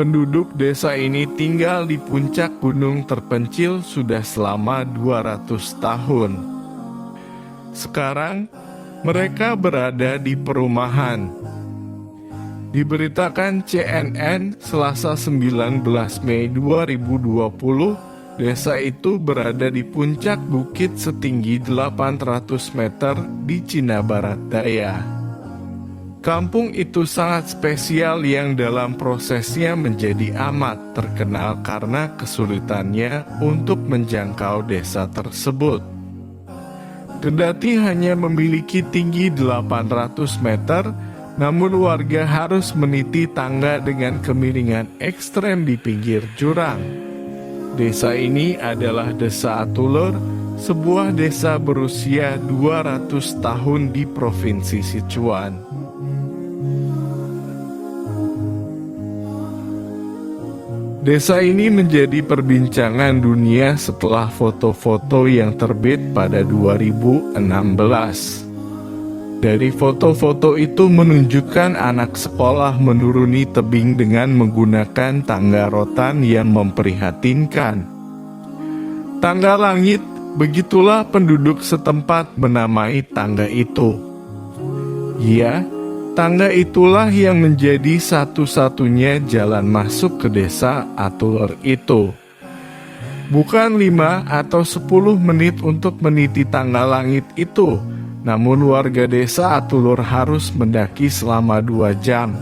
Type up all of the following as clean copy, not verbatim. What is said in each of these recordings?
Penduduk desa ini tinggal di puncak gunung terpencil sudah selama 200 tahun. Sekarang, mereka berada di perumahan. Diberitakan CNN Selasa 19 Mei 2020, desa itu berada di puncak bukit setinggi 800 meter di Cina Barat Daya. Kampung itu sangat spesial yang dalam prosesnya menjadi amat terkenal karena kesulitannya untuk menjangkau desa tersebut. Kendati hanya memiliki tinggi 800 meter, namun warga harus meniti tangga dengan kemiringan ekstrem di pinggir jurang. Desa ini adalah Desa Atulur, sebuah desa berusia 200 tahun di Provinsi Sichuan. Desa ini menjadi perbincangan dunia setelah foto-foto yang terbit pada 2016. Dari foto-foto itu menunjukkan anak sekolah menuruni tebing dengan menggunakan tangga rotan yang memprihatinkan. Tangga langit, begitulah penduduk setempat menamai tangga itu. Ya, tangga itulah yang menjadi satu-satunya jalan masuk ke desa Atulur itu. Bukan 5 atau 10 menit untuk meniti tangga langit itu, namun warga desa Atulur harus mendaki selama 2 jam.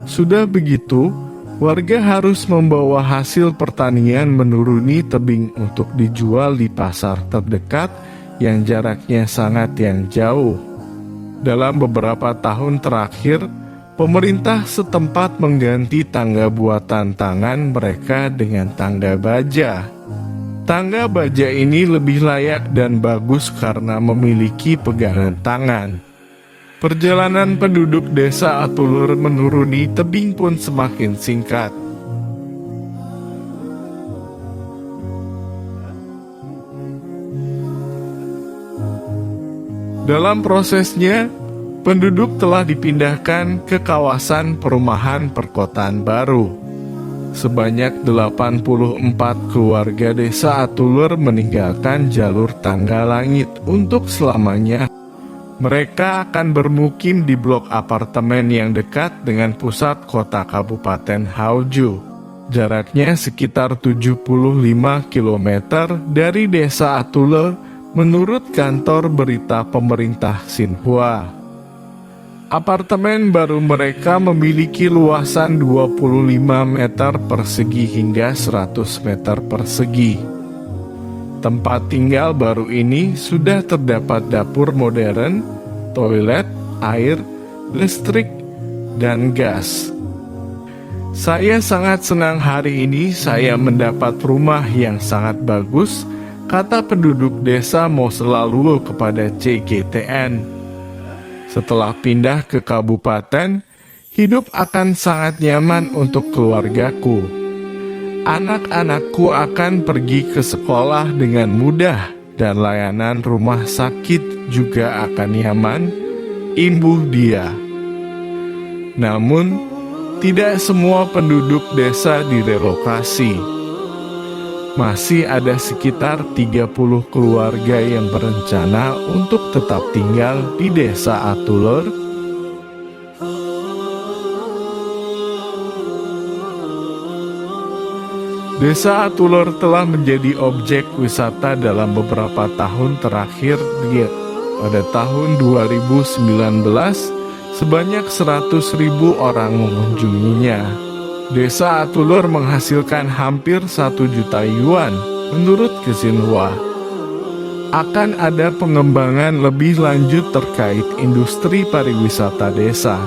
Sudah begitu, warga harus membawa hasil pertanian menuruni tebing untuk dijual di pasar terdekat yang jaraknya sangat jauh. Dalam beberapa tahun terakhir, pemerintah setempat mengganti tangga buatan tangan mereka dengan tangga baja. Tangga baja ini lebih layak dan bagus karena memiliki pegangan tangan. Perjalanan penduduk desa Atulur menuruni tebing pun semakin singkat. Dalam prosesnya, penduduk telah dipindahkan ke kawasan perumahan perkotaan baru. Sebanyak 84 keluarga desa Atulur meninggalkan jalur tangga langit untuk selamanya. Mereka akan bermukim di blok apartemen yang dekat dengan pusat kota Kabupaten Haoju. Jaraknya sekitar 75 km dari desa Atulur, menurut kantor berita pemerintah Xinhua. Apartemen baru mereka memiliki luasan 25 meter persegi hingga 100 meter persegi. Tempat tinggal baru ini sudah terdapat dapur modern, toilet, air, listrik, dan gas. Saya sangat senang hari ini saya mendapat rumah yang sangat bagus, kata penduduk desa Moselaluo kepada CGTN. Setelah pindah ke kabupaten, hidup akan sangat nyaman untuk keluargaku. Anak-anakku akan pergi ke sekolah dengan mudah dan layanan rumah sakit juga akan nyaman, imbuh dia. Namun, tidak semua penduduk desa direlokasi. Masih ada sekitar 30 keluarga yang berencana untuk tetap tinggal di desa Atulur. Desa Atulur telah menjadi objek wisata dalam beberapa tahun terakhir. Pada tahun 2019, sebanyak 100.000 orang mengunjunginya. Desa Atulur menghasilkan hampir 1 juta yuan, menurut Xinhua. Akan ada pengembangan lebih lanjut terkait industri pariwisata desa.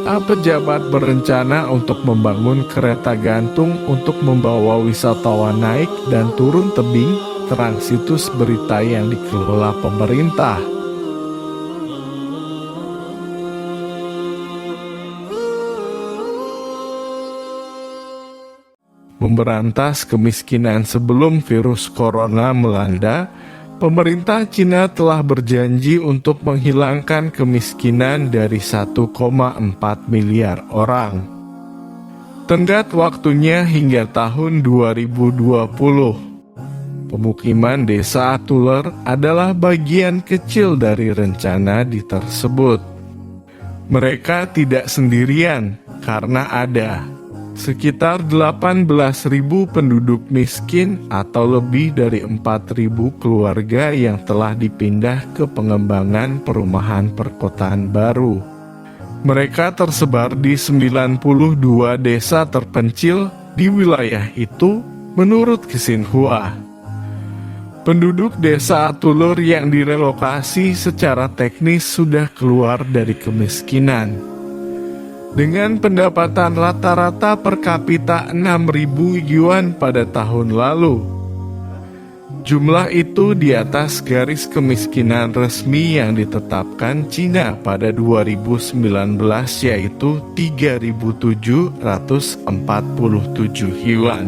Pejabat berencana untuk membangun kereta gantung untuk membawa wisatawan naik dan turun tebing, terang situs berita yang dikelola pemerintah. Memberantas kemiskinan sebelum virus corona melanda, pemerintah Cina telah berjanji untuk menghilangkan kemiskinan dari 1,4 miliar orang. Tenggat waktunya hingga tahun 2020. Pemukiman Desa Atuler adalah bagian kecil dari rencana tersebut. Mereka tidak sendirian karena ada sekitar 18.000 penduduk miskin atau lebih dari 4.000 keluarga yang telah dipindah ke pengembangan perumahan perkotaan baru. Mereka tersebar di 92 desa terpencil di wilayah itu menurut Xinhua. Penduduk Desa Atuler yang direlokasi secara teknis sudah keluar dari kemiskinan. Dengan pendapatan rata-rata per kapita 6.000 yuan pada tahun lalu. Jumlah itu di atas garis kemiskinan resmi yang ditetapkan Cina pada 2019, yaitu 3.747 yuan.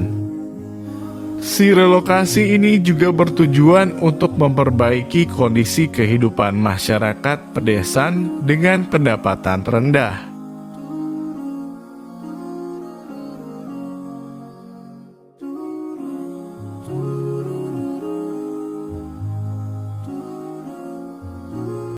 Si relokasi ini juga bertujuan untuk memperbaiki kondisi kehidupan masyarakat pedesaan dengan pendapatan rendah.